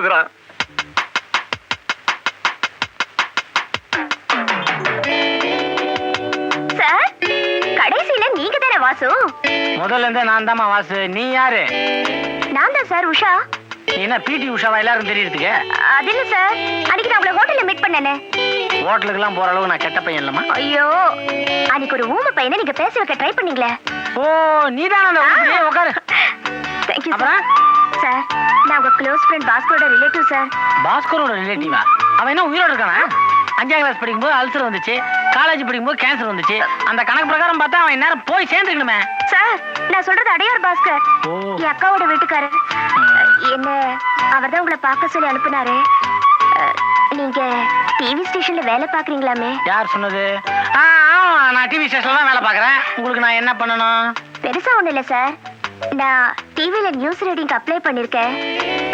கொடுக்குறான். சார், கடைசியில நீங்க தானே வாசு? முதல்ல இருந்தே நான் தாமா வாசு. நீ யாரு? நான் தான் சார், உஷா. நீ என்ன பிடி உஷாவா எல்லாரும் தெரியுதுக்கு? அது இல்ல சார், அன்னைக்கு நான் உங்களை ஹோட்டல்ல மீட் பண்ணனே. ஹோட்டலுக்குலாம் போற அளவுக்கு நான் கெட்ட பையன் இல்லம்மா. ஐயோ, அன்னைக்கு ஒரு ஊமை பையனை நீங்க பேச வைக்க ட்ரை பண்ணீங்களே. ஓ, நீதான் அந்த ஊமையே. உட்காரு. Thank you sir. சார், நான் உங்க க்ளோஸ் ஃப்ரெண்ட் பாஸ்கரோட ரிலேட்டிவ் சார். பாஸ்கரோட ரிலேட்டிவா? அவன் என்ன உயிரோட இருக்கானா? 5ஆம் கிளாஸ் படிக்கும்போது அல்சர் வந்துச்சு, காலேஜ் படிக்கும்போது கேன்சர் வந்துச்சு. அந்த கணக்கு பிரகாரம் பார்த்தா அவன் நேரம் போய் சேர்ந்துக்கணுமே. சார், நான் சொல்றது அடையார் பாஸ்கர், என் அக்காவோட வீட்டுக்காரர். என்ன அவர்தான் உங்களை பார்க்க சொல்லி அனுப்புனாரு. நீங்க டிவி ஸ்டேஷன்ல வேலை பாக்குறீங்களாமே? யார் சொன்னது? நான் டிவி ஸ்டேஷன்ல தான் வேலை பாக்குறேன். உங்களுக்கு நான் என்ன பண்ணணும்? பெருசா ஒண்ணு இல்ல சார், நான் டிவில நியூஸ் ரீடிங் அப்ளை பண்ணிருக்கேன்.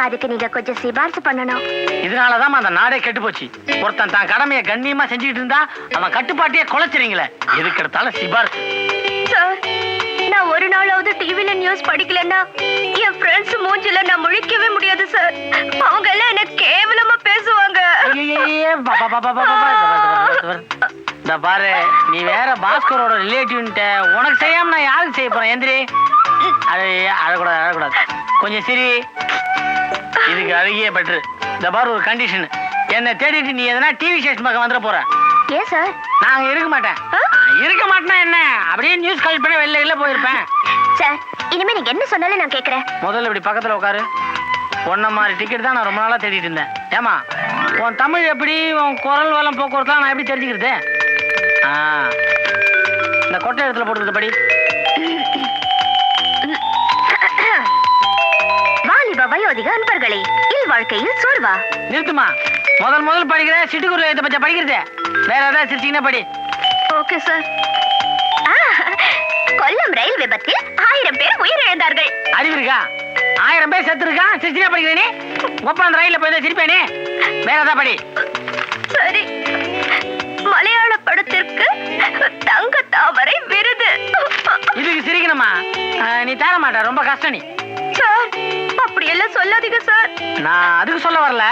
அதுக்கு நீங்க கொஞ்சம் சிபாரிசு பண்ணணும். இதனாலதான் அந்த நாடே கெட்டு போச்சு. ஒருத்தன் தான் கடமையை கண்ணியமா செஞ்சுக்கிட்டு இருந்தா அவன் கட்டுப்பாட்டையே குலைச்சிறீங்களே. எதுக்கு எடுத்தாலும் சிபாரிசு. சார், நான் ஒரு நாளாவது டிவில நியூஸ் படிக்கலன்னா என் ஃப்ரெண்ட்ஸ் மூஞ்சில நான் முழிக்கவே முடியாது சார். அவங்க எல்லாம் என்ன கேவலமா பேசுவாங்க. இந்த பாரு, நீ வேற பாஸ்கரோட ரிலேட்டிவ்ன்ட்ட உனக்கு செய்யாம நான் யாருக்கு செய்ய போறேன்? எந்திரி. அழக்கூடாது, அழக்கூடாது. கொஞ்சம் சரி, இதுக்கு அழகியே பெட்ரு. இந்த பாரு, ஒரு கண்டிஷன். என்னை தேடிட்டு நீ எதனா டிவி ஸ்டேஷன் பக்கம் வந்துட போற. ஏன் சார்? நாங்க இருக்க மாட்டேன். இருக்க மாட்டேன்னா என்ன? அப்படியே நியூஸ் கால் பண்ண வெளில போயிருப்பேன். சார், இனிமே நீங்க என்ன சொன்னாலும் நான் கேக்குறேன். முதல்ல இப்படி பக்கத்துல உட்காரு. ஒன்ன மாதிரி டிக்கெட் தான் நான் ரொம்ப நாளா தேடிட்டு இருந்தேன். ஏமா, உன் தமிழ் எப்படி, உன் குரல் வளம் போக்குவரத்துலாம் நான் எப்படி தெரிஞ்சுக்கிறது? இந்த கொட்டை இடத்துல போட்டுருக்க படி. வாலிப வயோதிக அன்பர்களே, இல்வாழ்க்கையில் சோர்வா? நிறுத்துமா. முதல் படிக்கிற சிட்டுக்குரு இதை பற்றி படிக்கிறது. வேற ஏதாவது சிரிச்சிங்கன்னா படி. Okay sir. கொல்லம் ரயில் விபத்தில் 1000 பேர் உயிரிழந்தார்கள். அறிவு இருக்கா? 1000 பேர் செத்து இருக்கான், சிரிச்சினா படிக்கிற நீ? ஒப்ப அந்த ரயில்ல போய் சிரிப்பேனே. வேற ஏதாவது படி. சரி. மலையாள படத்திற்கு தங்க தாமரை விருது. இதுக்கு சிரிக்கணுமா? நீ தர மாட்ட, ரொம்ப கஷ்டம் நீ. சார், அப்படி எல்லாம் சொல்லாதீங்க சார். நான் அதுக்கு சொல்ல வரல.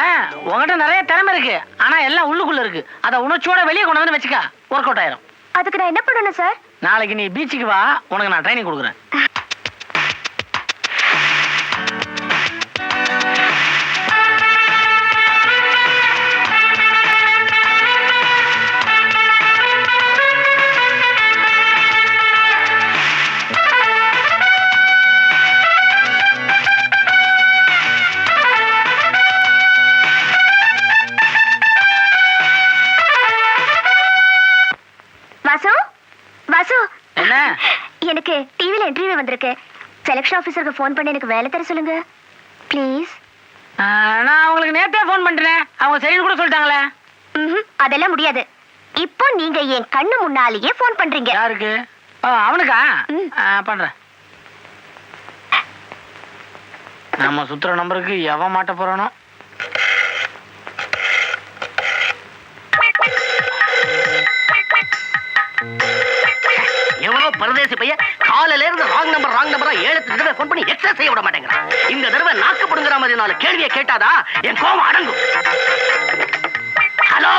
உங்ககிட்ட நிறைய திறமை இருக்கு, ஆனா எல்லாம் உள்ளுக்குள்ள இருக்கு. அத உணர்ச்சியோட வெளியே கொண்டு வந்து வச்சுக்க, ஒர்க் அவுட் ஆயிரும். அதுக்கு நான் என்ன பண்ணணும் சார்? நாளைக்கு நீ பீச்சுக்கு வா, உனக்கு நான் ட்ரைனிங் கொடுக்குறேன். வாசு, வாசு, என்ன? எனக்கு டிவில இன்டர்வியூ வந்திருக்கு. செலக்ஷன் ஆபீசருக்கு ஃபோன் பண்ணி எனக்கு வேலை தர சொல்லுங்க ப்ளீஸ். நான் உங்களுக்கு நேத்தே ஃபோன் பண்ணிட்டேன், அவங்க சரின்னு கூட சொல்லிட்டாங்களே. அதெல்லாம் முடியாது. இப்போ நீங்க என் கண்ணு முன்னாலேயே ஃபோன் பண்றீங்க. யாருக்கு? அவனுக்கா? பண்றேன். நம்ம சுத்துற நம்பருக்கு எவன் மாட்ட போறானோ. எவ்வளவு பரதேசி பையன் காலையில இருந்து ராங் நம்பரா 7 தடவை ஃபோன் பண்ணி எக்ஸஸ் செய்ய விட மாட்டேங்கிறான். இந்த தடவை நாக்கு புடுங்குற மாதிரி 4 கேள்வியை கேட்டாதா என் கோவம் அடங்கும். ஹலோ,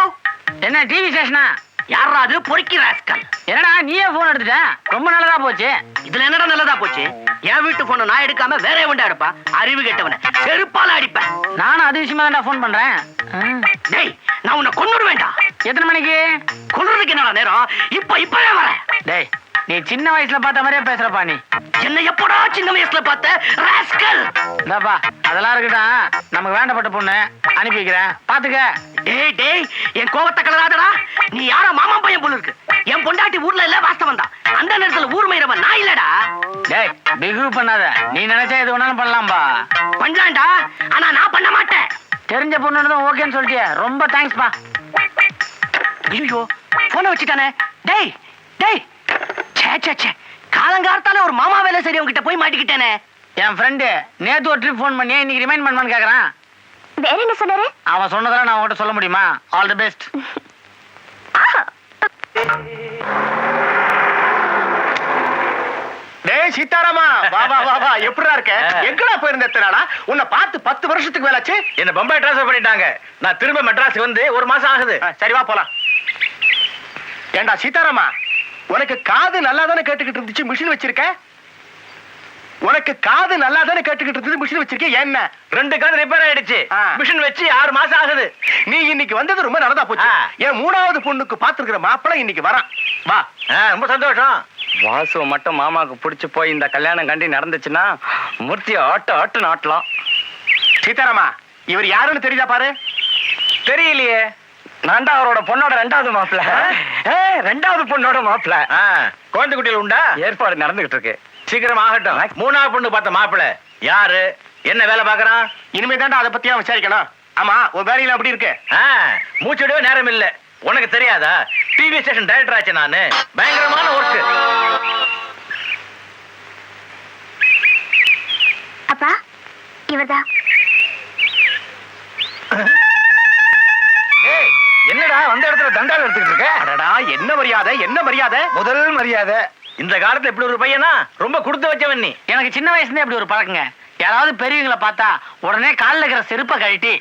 என்ன டிவி ஸ்டேஷனா? யாரா அது? பொறுக்கி ராஸ்கல். என்னடா நீயே போன் எடுத்துட்ட? ரொம்ப நல்லதா போச்சு. இதுல என்னடா நல்லதா போச்சு? என் வீட்டு போன நான் எடுக்காம வேற எவன்டா எடுப்பா? அறிவு கெட்டவன செருப்பால அடிப்பேன். நானும் அது விஷயமா தான் போன் பண்றேன். டேய், நான் உன்னை கொன்னுட வேண்டாம். எத்தனை மணிக்கு? கொல்றதுக்கு என்னடா நேரம்? இப்பவே வரேன். டேய், நீ சின்ன வயசுல பார்த்த மாதிரியே பேசுறப்பா. நீ என்ன எப்படா சின்ன வயசுல பார்த்த ராஸ்கல்? இந்தாப்பா, அதெல்லாம் இருக்கட்டும். நமக்கு வேண்டப்பட்ட பொண்ணு அனுப்பி வைக்கிறேன், பாத்துக்க. டேய் டேய், என் கோவத்தை கலராதடா. நீ யாரோ மாமா பையன் போல இருக்கு. என் பொண்டாட்டி ஊர்ல இல்ல, வாஸ்தவம் தான். அந்த நேரத்துல ஊர் மயிரவன் நான் இல்லடா. டேய், பிகு பண்ணாத. நீ நினைச்சா எது வேணாலும் பண்ணலாம்பா. பண்ணலாம்டா, ஆனா நான் பண்ண மாட்டேன். தெரிஞ்ச பொண்ணு தான் ஓகேன்னு சொல்லிட்டியா? ரொம்ப தேங்க்ஸ்பா. ஐயோ, போனை வச்சுட்டானே. டேய் டேய், சே காலங்காலத்தால ஒரு மாமா வேலை சரி உங்ககிட்ட போய் மாட்டிக்கிட்டேனே. என் ஃப்ரெண்டு நேத்து ஒரு ட்ரிப் ஃபோன் பண்ணி இன்னைக்கு ரிமைண்ட் பண்ணுவான்னு கேக்குறான். வேற என்ன சொன்னாரு? அவன் சொன்னதெல்லாம் நான் உங்ககிட்ட சொல்ல முடியுமா? All the best. டேய் சீதாராமா, வா வா வா வா, எப்படிடா இருக்க? எங்கடா போயிருந்த எத்தனாடா? உன்னை பார்த்து 10 வருஷத்துக்கு மேலாச்சு. என்ன பம்பாய் டிரான்ஸ்ஃபர் பண்ணிட்டாங்க. நான் திரும்ப மெட்ராஸுக்கு வந்து 1 மாசம் ஆகுது. சரி வா போலாம். ஏண்டா சீதாராமா, உனக்கு காது நல்லா தானே கேட்டுக்கிட்டு இருந்துச்சு, மிஷின் வச்சிருக்க? உனக்கு காது நல்லா தானே கேட்டுக்கிட்டு இருந்தது, மிஷின் வச்சிருக்க என்ன? 2 காது ரிப்பேர் ஆயிடுச்சு. மிஷின் வச்சு 6 மாசம் ஆகுது. நீ இன்னைக்கு வந்தது ரொம்ப நல்லதா போச்சு. என் 3வது பொண்ணுக்கு பாத்துருக்கிற மாப்பிள்ளை இன்னைக்கு வரான். வா. ரொம்ப சந்தோஷம். வாசு மட்டும் மாமாவுக்கு பிடிச்சு போய் இந்த கல்யாணம் கண்டி நடந்துச்சுன்னா மூர்த்தி ஆட்டு ஆட்டலாம். சீதாராமா, இவர் யாருன்னு தெரியுதா பாரு. தெரியலையே. நான்டா அவரோட பொண்ணோட 2வது மாப்பிள்ள. 2வது பொண்ணோட மாப்பிள்ள. குழந்தை குட்டிகள் உண்டா? ஏற்பாடு நடந்துகிட்டு இருக்கு. சீக்கிரம் ஆகட்டும். 3வது பொண்ணு பார்த்த மாப்பிள்ள யாரு, என்ன வேலை பாக்குறான்? இனிமே தாண்டா அதை பத்தியா விசாரிக்கணும். ஆமா, உன் வேலையில அப்படி இருக்கு. மூச்சுடவே நேரம் இல்ல. உனக்கு தெரியாதா? டிவி ஸ்டேஷன் டைரக்டர் ஆச்சு நானு. பயங்கரமான ஒர்க். அப்பா, இவர்தான். என்னடா வந்த இடத்துல தண்டால் எடுத்துக்கிட்டு இருக்க? அடடா, என்ன மரியாதை, என்ன மரியாதை. முதல் மரியாதை. இந்த காலத்துல இப்படி ஒரு பையனா? ரொம்ப கொடுத்து வச்சவன் நீ. எனக்கு சின்ன வயசுல இப்படி ஒரு பழக்கங்க. யாராவது பெரியவங்களை பார்த்தா உடனே காலில் இருக்கிற செருப்பை கழட்டி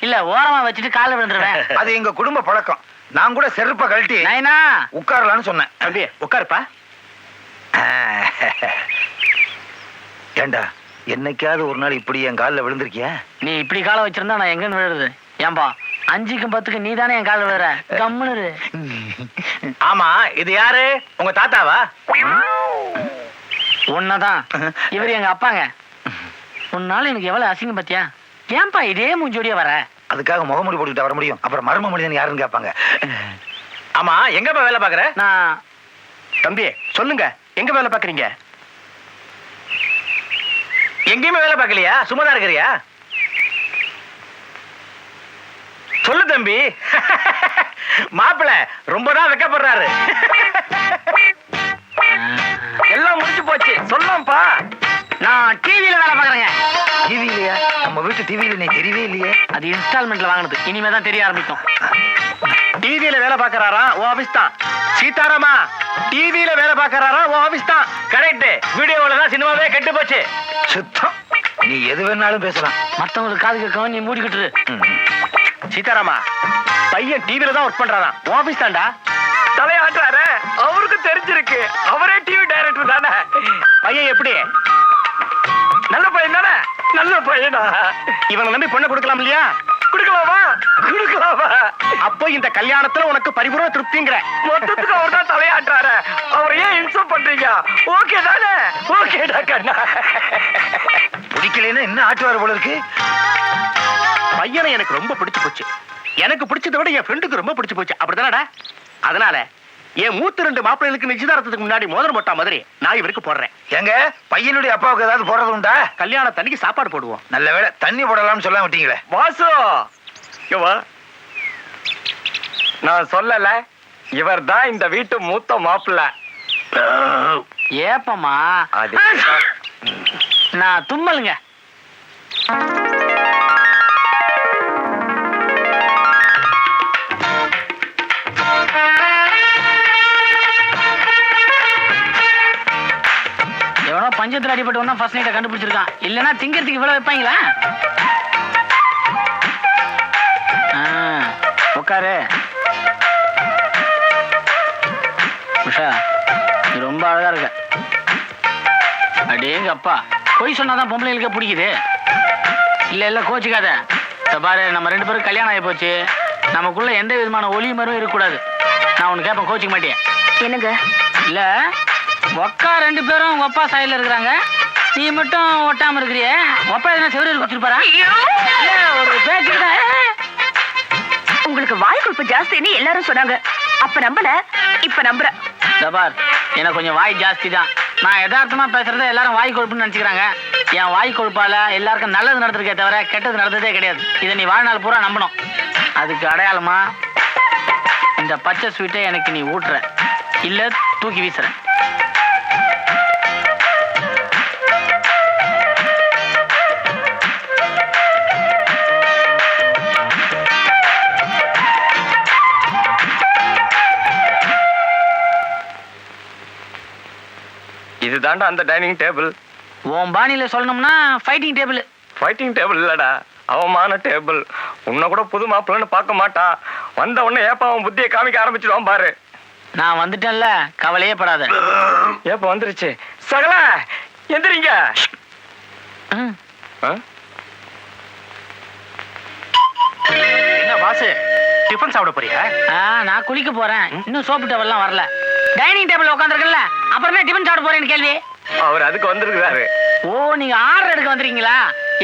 இல்ல ஓரமா வச்சுட்டு காலில் விழுந்துருவேன். அது எங்க குடும்ப பழக்கம். நான் கூட செருப்பை கழட்டி நைனா உட்காரலான்னு சொன்னேன். தம்பி உட்காருப்பா. ஏண்டா, என்னைக்காவது ஒரு நாள் இப்படி என் காலில் விழுந்திருக்கியா? நீ இப்படி காலை வச்சிருந்தா நான் எங்கன்னு விழுறது? ஏன்பா 5க்கும் 10க்கு நீ தானே என் காலில் விழுற. கம்முனு. ஆமா, இது யாரு? உங்க தாத்தாவா? உன்னதான். இவர் எங்க அப்பாங்க. உன்னால எனக்கு எவ்வளவு அசிங்கம் பத்தியா? ஏன்பா இதே மூஞ்சோடிய வர? அதுக்காக முகமூடி போட்டுக்கிட்டு வர முடியும்? அப்புறம் மர்ம மனிதன் யாருன்னு கேட்பாங்க. ஆமா, எங்கப்பா வேலை பாக்குற? நான் தம்பி சொல்லுங்க, எங்க வேலை பாக்குறீங்க? எங்கேயுமே வேலை பார்க்கலையா? சும்மாதான் இருக்கிறியா? சொல்லு தம்பி. மாப்பிள்ள ரொம்பதான் வெக்கப்படுறாரு. எல்லாம் முடிஞ்சு போச்சு. சொல்லப்பா, நான் டிவியில வேலை பாக்குறேங்க. டிவிலையா? நம்ம வீட்டு டிவியில நீ தெரியவே இல்லையே. அது இன்ஸ்டால்மெண்ட்ல வாங்கினது. இனிமே தான் தெரிய ஆரம்பிக்கும். டிவியில வேலை பாக்குறாரா? ஓ ஆபீஸ் தான். சீதாராமா, டிவியில வேலை பாக்குறாரா? ஓ ஆபீஸ் தான். கரெக்ட். வீடியோல தான் சினிமாவே கெட்டு போச்சு. சுத்தம். நீ எது வேணாலும் பேசலாம். மத்தவங்களுக்கு காது கேட்கவும் நீ மூடிக்கிட்டு. சீதாராமா, பையன் டிவில தான் ஒர்க் பண்றாராம். ஓ ஆபீஸ் தான்டா. தலையாட்டுறாரு. அவருக்கு தெரிஞ்சிருக்கு. அவரே டிவி டைரக்டர் தானே. பையன் எப்படி? நல்ல பையன் தானே? நல்ல பையனா? இவனை நம்பி பொண்ணை கொடுக்கலாம் இல்லையா? குடுக்கலாமா? குடுக்கலாமா? அப்போ இந்த கல்யாணத்துல உனக்கு பரிபூர்ண திருப்திங்கிற? மொத்தத்துக்கு அவர் தான் தலையாட்டுறாரு. அவர் ஏன் இன்சல்ட் பண்றீங்க? ஓகே தானே? ஓகேடா கண்ணா. பிடிக்கலைன்னா என்ன ஆட்டுவார் போல இருக்கு. பையனை எனக்கு ரொம்ப பிடிச்சு போச்சு. எனக்கு பிடிச்சதை விட என் ஃப்ரெண்டுக்கு ரொம்ப பிடிச்சு போச்சு. அப்படிதானடா? அதனால என் மூத்த 2 மாப்பிள்ளைகளுக்கு நிச்சயதார்த்தத்துக்கு முன்னாடி மோதிரம் போட்டா மாதிரி நான் இவருக்கு போடுறேன். எங்க பையனுடைய அப்பாவுக்கு ஏதாவது போடுறது உண்டா? கல்யாணத்தன்னைக்கு சாப்பாடு போடுவோம். நல்ல வேளை தண்ணி போடலாம்னு சொல்ல விட்டீங்களே. வாசு, நான் சொல்லல, இவர் தான் இந்த வீட்டு மூத்த மாப்பிள்ள. ஏப்பமா நான் தும்மலுங்க. எவனோ பஞ்சத்துல அடிபட்டு ஒன்னா ஃபர்ஸ்ட் நைட்டை கண்டுபிடிச்சிருக்கான். இல்லைன்னா திங்கிறதுக்கு இவ்வளவு வைப்பாங்களா? உட்காரு. உஷா, நீ ரொம்ப அழகா இருக்க. அடேங்க அப்பா, பொய் சொன்னாதான் பொம்பளைகளுக்கே பிடிக்குது. இல்ல இல்ல கோச்சிக்காத. பாரு, நம்ம 2 பேரும் கல்யாணம் ஆகி போச்சு. நமக்குள்ள எந்த விதமான ஒளி மரம் இருக்கக்கூடாது. நான் உனக்கு கேட்பேன், கோச்சிக்க மாட்டேன். என்னங்க? இல்ல ஒக்கா 2 பேரும் உங்க அப்பா சாயில இருக்கிறாங்க. நீ மட்டும் ஒட்டாம இருக்கிறிய. அப்பா எதனா செவரு குடிச்சிருப்பாரா? ஒரு பேச்சுக்கிட்ட உங்களுக்கு வாய் கொழுப்பு ஜாஸ்தின்னு எல்லாரும் சொன்னாங்க. அப்ப நம்பல, இப்ப நம்புறேன். பார், எனக்கு கொஞ்சம் வாய் ஜாஸ்தி தான். நான் யதார்த்தமா பேசுறத எல்லாரும் வாய் கொழுப்புன்னு நினைச்சுக்கிறாங்க. என் வாய் கொழுப்பால எல்லாருக்கும் நல்லது நடந்திருக்கே தவிர கெட்டது நடந்ததே கிடையாது. இதை நீ வாழ்நாள் பூரா நம்பணும். அதுக்கு அடையாளமா இந்த பச்சை ஸ்வீட்டை எனக்கு நீ ஊட்டுற, இல்ல தூக்கி வீசுற. இதுதான்டா அந்த டைனிங் டேபிள். உன் பாணியில சொல்லணும்னா ஃபைட்டிங் டேபிள். ஃபைட்டிங் டேபிள் இல்லடா, அவமான டேபிள். உன்னை கூட புது மாப்பிள்ளன்னு பார்க்க மாட்டான். வந்த உடனே ஏப்பா அவன் புத்தியை காமிக்க ஆரம்பிச்சிடுவான் பாரு. நான் வந்துட்டேன்ல, கவலையே படாத. ஏப்ப வந்துருச்சு. சகல எந்திரிங்க. ம். என்ன வாசு, டிஃபன் சாப்பிட போறியா? நான் குளிக்க போறேன். இன்னும் சோப்பு டவல்லாம் வரல. டைனிங் டேபிள் உட்காந்துருக்கல, அப்புறமே டிஃபன் சாப்பிட போறேன்னு கேள்வி. அவர் அதுக்கு வந்திருக்கிறாரு. ஓ, நீங்க ஆர்டர் எடுக்க வந்திருக்கீங்களா?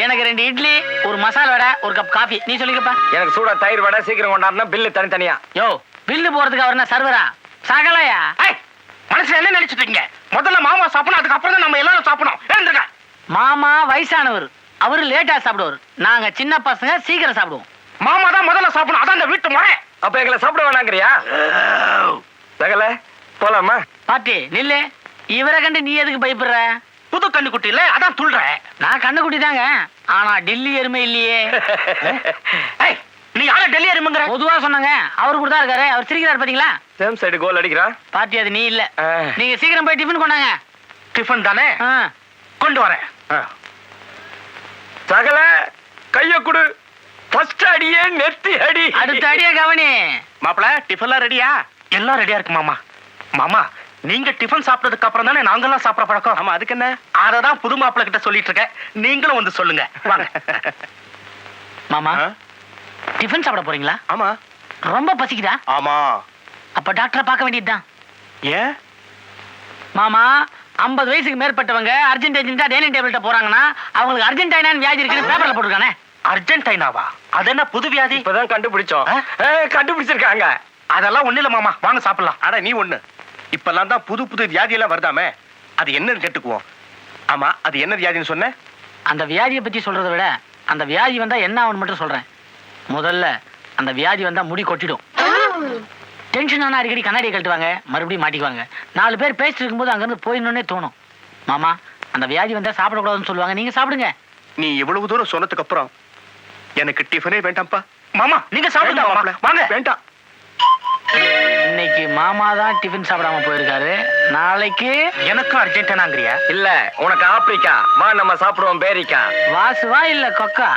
எனக்கு 2 இட்லி, ஒரு மசாலா வடை, ஒரு கப் காஃபி. நீ சொல்லிக்கப்பா. எனக்கு சூடா தயிர் வடை சீக்கிரம் கொண்டாடுனா பில்லு தனித்தனியா. யோ, பில்லு போறதுக்கு அவர் என்ன சர்வரா? சகலையா? மனசுல என்ன நினைச்சிட்டு இருக்கீங்க? முதல்ல மாமா சாப்பிடணும், அதுக்கப்புறம் தான் நம்ம எல்லாரும் சாப்பிடணும். ஏந்திருங்க. மாமா வயசானவர், அவரு லேட்டா சாப்பிடுவார். நாங்க சின்ன பசங்க சீக்கிரம் சாப்பிடுவோம். மாமா தான் முதல்ல சாப்பிடணும், அதான் இந்த வீட்டு முறை. அப்ப எங்களை சாப்பிட வேணாங்கிறியா? சகல போலாமா? பாட்டி நில்லு. இவரை கண்டு நீ எதுக்கு பயப்படுற? புது கண்ணுக்குட்டி இல்ல, அதான் துள்றேன். நான் கண்ணுக்குட்டி தாங்க, ஆனா டெல்லி எருமை இல்லையே. நீ யார டெல்லி எருமைங்கிற? பொதுவா சொன்னாங்க. அவரு கூட தான் இருக்காரு. அவர் சிரிக்கிறாரு பாத்தீங்களா? சேம் சைடு கோல் அடிக்கிறான். பாட்டி அது நீ இல்ல. நீங்க சீக்கிரம் போய் டிஃபன் கொண்டாங்க. டிஃபன் தானே, கொண்டு வரேன். சகல கைய குடு. ஃபர்ஸ்ட் அடியே நெத்தி அடி. அடுத்த அடியே கவனி. மாப்பிள, டிஃபன்லாம் ரெடியா? எல்லாம் ரெடியா இருக்கு மாமா. மாமா, நீங்க டிஃபன் சாப்பிட்டதுக்கு அப்புறம் தானே நாங்கெல்லாம் சாப்பிட பழக்கம். ஆமா, அதுக்கு என்ன? அததான் புது மாப்பிள கிட்ட சொல்லிட்டு இருக்கேன். நீங்களும் வந்து சொல்லுங்க. வாங்க. மாமா, டிஃபன் சாப்பிட போறீங்களா? ஆமா. ரொம்ப பசிக்குதா? ஆமா. அப்ப டாக்டரை பார்க்க வேண்டியதுதான். ஏன் மாமா, 50 வயசுக்கு மேற்பட்டவங்க அர்ஜென்டினா டைனிங் டேபிள்கிட்ட போறாங்கன்னா அவங்களுக்கு அர்ஜென்டைனான்னு வியாதி இருக்குன்னு பேப்பர்ல போட்டுருக்கானே. அர்ஜென்டைனாவா? அது என்ன புது வியாதி? இப்பதான் கண்டுபிடிச்சோம். கண்டுபிடிச்சிருக்காங்க. அதெல்லாம் ஒண்ணு இல்ல மாமா, வாங்க சாப்பிடலாம். அட நீ ஒண்ணு, இப்பெல்லாம் தான் புது புது வியாதி எல்லாம் வருதாமே, அது என்னன்னு கேட்டுக்குவோம். ஆமா, அது என்ன வியாதின்னு சொன்ன? அந்த வியாதியை பத்தி சொல்றதை விட அந்த வியாதி வந்தா என்ன ஆகும்னு மட்டும் சொல்றேன். முதல்ல அந்த வியாதி வந்தா முடி கொட்டிடும். டென்ஷன் ஆனா அடிக்கடி கண்ணாடியை கழட்டுவாங்க, மறுபடியும் மாட்டிக்குவாங்க. 4 பேர் பேசிட்டு இருக்கும்போது அங்கிருந்து போயிடணும்னே தோணும். மாமா, அந்த வியாதி வந்தா சாப்பிடக்கூடாதுன்னு சொல்லுவாங்க. நீங்க சாப்பிடுங்க. நீ இவ்வளவு தூரம் சொன்னதுக்கு அப்புறம் எனக்கு டிஃபனே வேண்டாம்ப்பா. மாமா, நீங்க சாப்பிடுங்க மாமா. வாங்க. வேண்டாம். இன்னைக்கு மாமா தான் டிஃபன் சாப்பிடாம போயிருக்காரு. நாளைக்கு எனக்கும் அர்ஜென்டினாங்கிறியா? இல்ல, உனக்கு ஆப்பிரிக்கா. வா நம்ம சாப்பிடுவோம் பேரிக்கா. வாசுவா இல்ல கொக்கா?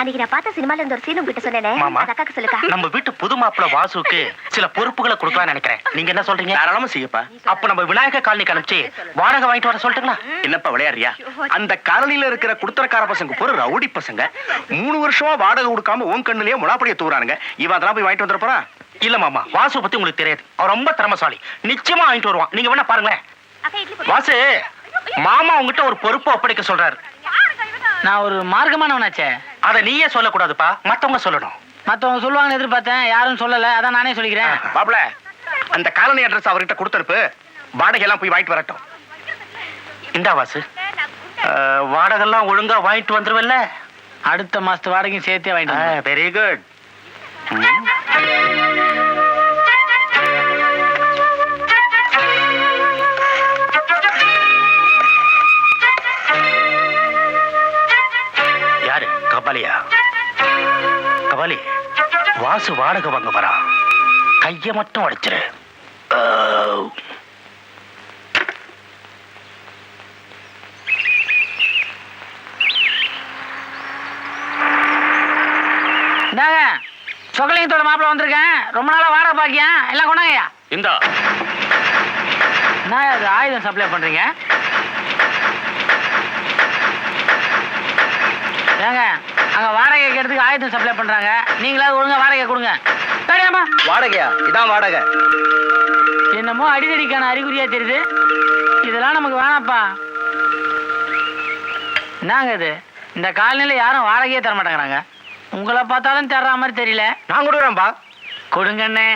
அன்னைக்கு நான் பார்த்த சினிமால இருந்து ஒரு சீன் உங்ககிட்ட சொன்னேனே, மாமா, அது அக்காக்கு சொல்லுக்கா. நம்ம வீட்டு புது மாப்பிள வாசுக்கு சில பொறுப்புகளை கொடுக்கலாம்னு நினைக்கிறேன். நீங்க என்ன சொல்றீங்க? தாராளமா செய்யப்பா. அப்ப நம்ம விநாயகர் காலனிக்கு அனுப்பிச்சு வாடகை வாங்கிட்டு வர சொல்லட்டுங்களா? என்னப்பா விளையாடுறியா? அந்த காலனில இருக்கிற குடுத்தரக்கார பசங்க பொறு ரவுடி பசங்க 3 வருஷமா வாடகை கொடுக்காம உன் கண்ணுலயே முளாப்படிய தூரானுங்க. இவன் அதெல்லாம் போய் வாங்கிட்டு வந்துட போறா? இல்ல மாமா, வாசு பத்தி உங்களுக்கு தெரியாது. அவன் ரொம்ப திறமசாலி, நிச்சயமா வாங்கிட்டு வருவான். நீங்க வேணா பாருங்களேன். வாசு, மாமா உங்ககிட்ட ஒரு பொறுப்பை ஒப்படைக்க சொல்றாரு. நான் ஒரு மார்க்கமானவனாச்சே. அத நீயே சொல்லக்கூடாதுப்பா, மத்தவங்க சொல்லணும். மத்தவங்க சொல்லுவாங்கன்னு எதிர்பார்த்தேன், யாரும் சொல்லல. அதான் நானே சொல்லிக்கிறேன். மாப்பிள, அந்த காலனி அட்ரஸ் அவர்கிட்ட கொடுத்தனுப்பு. வாடகை எல்லாம் போய் வாங்கிட்டு வரட்டும். இந்தா வாசு, வாடகை எல்லாம் ஒழுங்கா வாங்கிட்டு வந்துருவல்ல? அடுத்த மாசத்து வாடகையும் சேர்த்தே வாங்கிட்டு. Very good. யாரு? கபாலியா? கபாலி, வாசு வாடகை வாங்க வரா. கைய மட்டும் உடைச்சிரு. இந்தாங்க, சொக்கலிங்கத்தோட மாப்பிள்ள வந்திருக்கேன். ரொம்ப நாளா வாடகை பாக்கியா? எல்லாம் கொண்டாங்கய்யா. இந்தா. என்ன அது ஆயுதம் சப்ளை பண்றீங்க? ஏங்க, அங்க வாடகை கேட்கறதுக்கு ஆயுதம் சப்ளை பண்றாங்க. நீங்களாவது ஒழுங்கா வாடகை கொடுங்க. சரியாமா? வாடகையா? இதான் வாடகை. என்னமோ அடிதடிக்கான அறிகுறியா தெரியுது. இதெல்லாம் நமக்கு வேணாப்பா. என்னங்க இது? இந்த காலனில யாரும் வாடகையே தர மாட்டேங்கிறாங்க. உங்களை பார்த்தாலும் தர்ற மாதிரி தெரியல. நான் கொடுக்குறேன்பா. கொடுங்கண்ணே.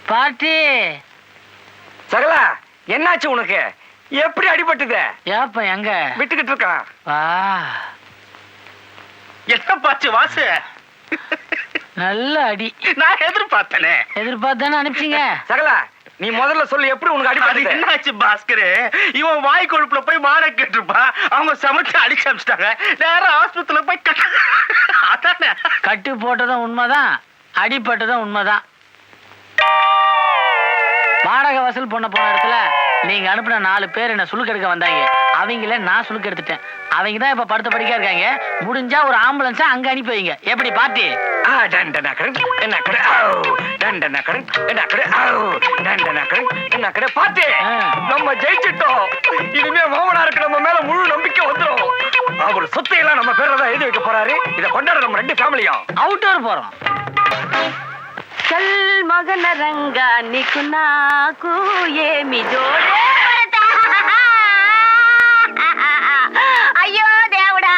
பாட்டி சகலா என்னாச்சு உனக்கு? எப்படி அடிபட்டுது? ஏப்ப எங்க விட்டுக்கிட்டு இருக்கான். வா என்னப்பாச்சு வாசு? நல்ல அடி. நான் எதிர்பார்த்தனே. எதிர்பார்த்தானே அனுப்பிச்சிங்க. சகலா நீ முதல்ல சொல்லு, எப்படி உனக்கு அது அடிபட்டுது? என்னாச்சு பாஸ்கரு? இவன் வாய் கொழுப்புல போய் மாற கேட்டிருப்பான். அவங்க சமைச்சு அடிச்சு அமிச்சிட்டாங்க. நேரம் ஆஸ்பத்திரியில போய் அதானே. கட்டு போட்டதும் உண்மைதான், அடிப்பட்டதும் உண்மைதான். வாடகை வசூல் பண்ண போன இடத்துல நீங்க அனுப்பின 4 பேர் என்ன சுளுக்கெடுக்க வந்தாங்க. அவங்கள நான் சுளுக்கு எடுத்துட்டேன். அவங்க தான் இப்ப படுத்த படிக்க இருக்காங்க. முடிஞ்சா ஒரு ஆம்புலன்ஸ அங்க அனுப்பி வைங்க. எப்படி பாட்டி? பாட்டி நம்ம ஜெயிச்சிட்டோம். இனிமே மாமனாருக்கு நம்ம மேல முழு நம்பிக்கை வந்துடும். அவர் சொத்தையெல்லாம் நம்ம பேர்ல தான் எழுதி வைக்க போறாரு. இதை கொண்டாட நம்ம 2 ஃபேமிலியும் அவுட்டோர் போறோம். చల్ మగన రంగా నీకు నాకు ఏమి జోడే అయ్యో దేవుడా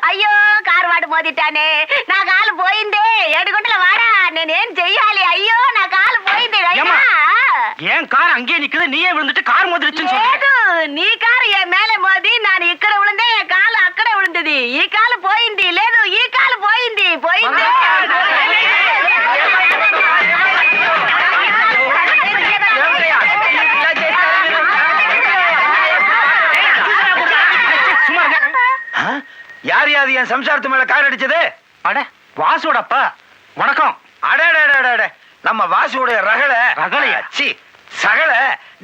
అయ్యో కారువాడు మోదిటానే నా కాలు పోయిందే 7 గుంటల వాడా నేనేం చెయ్యాలి అయ్యో నా కాలు పోయింది ஏம்மா, ஏன் கார் அங்கேயே நிக்குது? நீயே விழுந்துட்டு கார் மோதிருச்சுன்னு சொல்ற. లేదు నీ కారు ఏ మేలే మోది నాను ఇక్కడ ఉಳಿందే కాలు అక్కడే ఉಳಿంది ఈ కాలు పోయింది లేదు ఈ కాలు పోయింది పోయింది யார் யாது என் சம்சாரத்து மேல கார் அடிச்சது? அட வாசுவோட அப்பா. வணக்கம். அட நம்ம வாசுடைய ரகளையா? சி சகல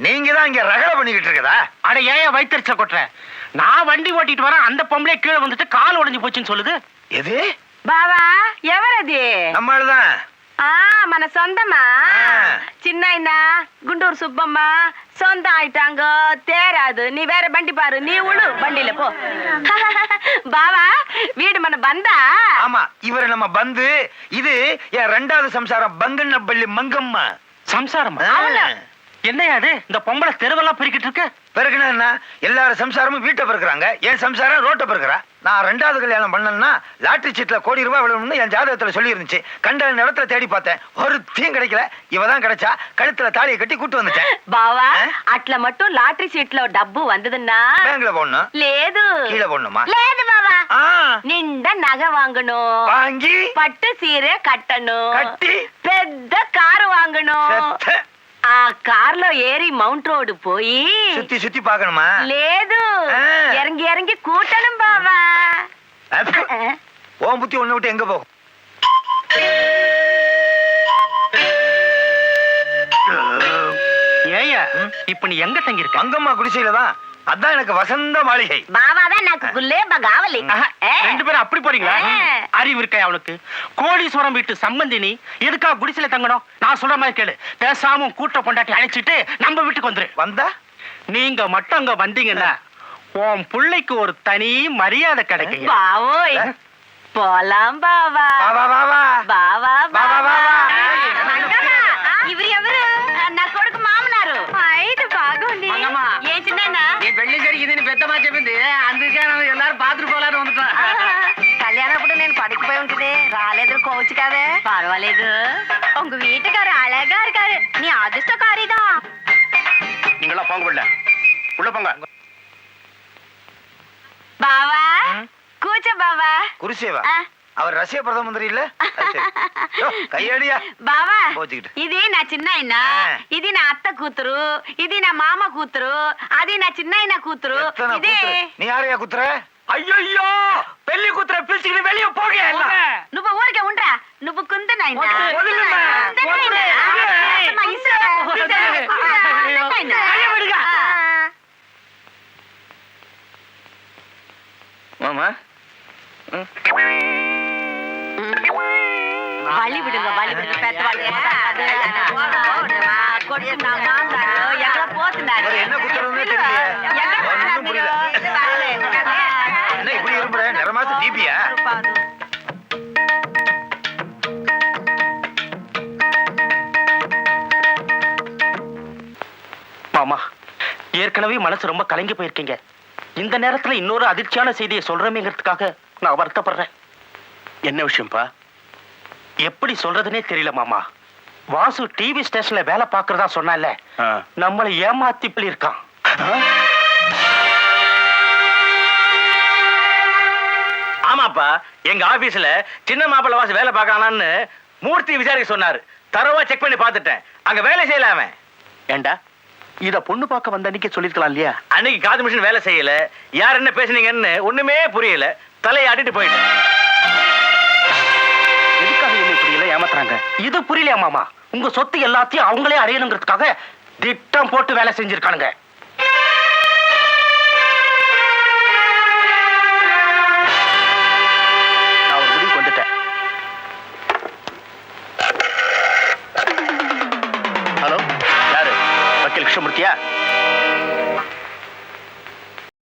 நீங்க தான் இங்க ரகலை பண்ணிக்கிட்டு இருக்கதா? அட ஏன் வயிற்றுச்ச கொட்டுற? நான் வண்டி ஓட்டிட்டு வரேன், அந்த பொம்பளை கீழே வந்துட்டு கால் உடைஞ்சு போச்சுன்னு சொல்லுது. எது? బావా ఎవరది நம்மளுதான். ఆ మన సొంతమా చిన్న గుంటూరు సుబ్బమ్మ సొంత ఆయిட்டாங்க తేరాదు நீ வேற బండి பாரு நீ உழு బండిல போ బావా வீடு మన బందా ஆமா இவரு நம்ம பந்து. இது என் 2வது சம்சாரம் பங்கண்ணப்பள்ளி மங்கம்மா. சம்சாரமா? என்னையா அது? இந்த பொம்பளை தெருவெல்லாம் பிரிக்கிட்டு இருக்கு. பிறகுனா என்ன? எல்லாரும் சம்சாரமும் வீட்டை பிறக்குறாங்க. என் சம்சாரம் ரோட்டை பிறக்குறா. நான் 2வது கல்யாணம் பண்ணேன்னா லாட்டரி சீட்ல ₹1 கோடி விழுணும்னு என் ஜாதகத்துல சொல்லி இருந்துச்சு. கண்ட இடத்துல தேடி பார்த்தேன், ஒரு தீயும் கிடைக்கல. இவதான் கிடைச்சா. கழுத்துல தாலியை கட்டி கூட்டு வந்துட்டேன். బావా అట్లా మట్టు లాటరీ సీట్ లో డబ్బు వందదన్నా பேங்க்ல போடணும். లేదు கீழே போடணுமா? లేదు బావా ஆ, నిండా నగ వాంగணும் வாங்கி పట్టు సీరే కట్టணும் கட்டி పెద్ద కారు వాంగணும் செத்த. ఆ కార్లో ఏరి మౌంట్ రోడ్ పోయి சுத்தி சுத்தி பார்க்கணுமா? లేదు ఆ. ఇరంగి ఇరంగి కూటணும் బావా அப்ப, உன் புத்தி ஒண்ணு விட்டு எங்க போகும்? ஏயா இப்ப நீ எங்க தங்கி இருக்க? மங்கம்மா குடிசையில தான். அதான் எனக்கு வசந்த மாளிகை. బావాదా నాకు గుల్లేబ కావాలి ஆஹா, 2 பேரும் அப்படி போறீங்களா? அறிவு இருக்கா அவனுக்கு? கோடீஸ்வரம் வீட்டு சம்பந்தி நீ எதுக்கா குடிசையில தங்கணும்? நான் சொல்ற மாதிரி கேளு. பேசாம கூட்ட பொண்டாட்டி அழைச்சிட்டு நம்ம வீட்டுக்கு வந்துரு. வந்தா நீங்க மட்டும் அங்க வந்தீங்கன்னா உன் பிள்ளைக்கு ஒரு தனி மரியாதை கிடைக்கும். బావోయ్ పోలాం బావా வா வா வா வா. బావా వా, వా, వా, వా. ఇవరు ఎవరు నా కొడుకు మామనారు ఐదు బాగుంది మంగమ్మ. ఏ చిన్న நீ பெள்ளி சரிக்குதுன்னு பெத்தமா చెప్పింది. అందుకే எல்லாரும் பாத்துட்டு போலான்னு வந்துட்டோம். கல்யாணப்பட்டு నేను పడికిపోయి ఉంటుంది రాలేదు కోవచ్చు కదే పర్వాలేదు உங்க வீட்டுக்காரு அழகா இருக்காரு நீ அதிர்ஷ்டக்காரிதான் நீங்களா போங்க உள்ள. உள்ள போங்க. బావా కూర్చో బావా குருசேவா ஆ. அவர் ரஷ்ய பிரதம மந்திரி இல்ல? அது சரி. யோ, கையடியா. బావా పోచికిட்டு. ఇది నా చిన్నాయన ఆ. ఇది నా అత్త కూతురు ఇది నా మామ కూతురు అది నా చిన్నాయన కూతురు எத்தனை ఇదే குத்துற? நீ யாரையா குத்துற? ஐயோ பெல்லி குத்துற பிரிச்சுக்கிட்டு வெளியே போக எல்லாம். నువ్వు ఊరికే ఉండరా నువ్వు కుందనాయన వదిలేమ్మా. மாமா வழி விடுங்க பெத்தவாளுங்க కొడుకు నా మామగారు ఎక్కడ పోతున్నారు మరి என்ன குத்துறதுன்னே தெரியலையே. ఎక్కడ పోతున్నారు ஒண்ணும் మీరు? புரியல. என்ன இப்படி இருமுற? நிறமாசம் டிபியா? மாமா, ஏற்கனவே மனசு ரொம்ப கலங்கி போயிருக்கீங்க. இந்த நேரத்துல இன்னொரு அதிர்ச்சியான செய்தியை சொல்றமேங்கிறதுக்காக நான் வருத்தப்படுறேன். என்ன விஷயம்ப்பா? எப்படி சொல்றதுனே தெரியல மாமா. வாசு டிவி ஸ்டேஷன்ல வேலை பார்க்கறதா சொன்னால நம்மளை ஏமாத்தி இருக்கான். ஆமாப்பா, எங்க ஆபீஸ்ல சின்ன மாப்பிள்ள வாசு வேலை பார்க்கறானான்னு மூர்த்தி விசாரிக்க சொன்னாரு. தரவா செக் பண்ணி பார்த்துட்டேன். அங்க வேலை செய்யல அவன். ஏண்டா இத பொண்ணு பார்க்க வந்த அன்னைக்கு சொல்லிருக்கலாம் இல்லையா? அன்னைக்கு காது மிஷின் வேலை செய்யல. யார் என்ன பேசுனீங்கன்னு ஒண்ணுமே புரியல. தலையை ஆட்டிட்டு போயிட்டேன். எதுக்காக என்ன இப்படி எல்லாம் ஏமாத்துறாங்க? இது புரியலையா மாமா? உங்க சொத்து எல்லாத்தையும் அவங்களே அடையணுங்கிறதுக்காக திட்டம் போட்டு வேலை செஞ்சிருக்கானுங்க.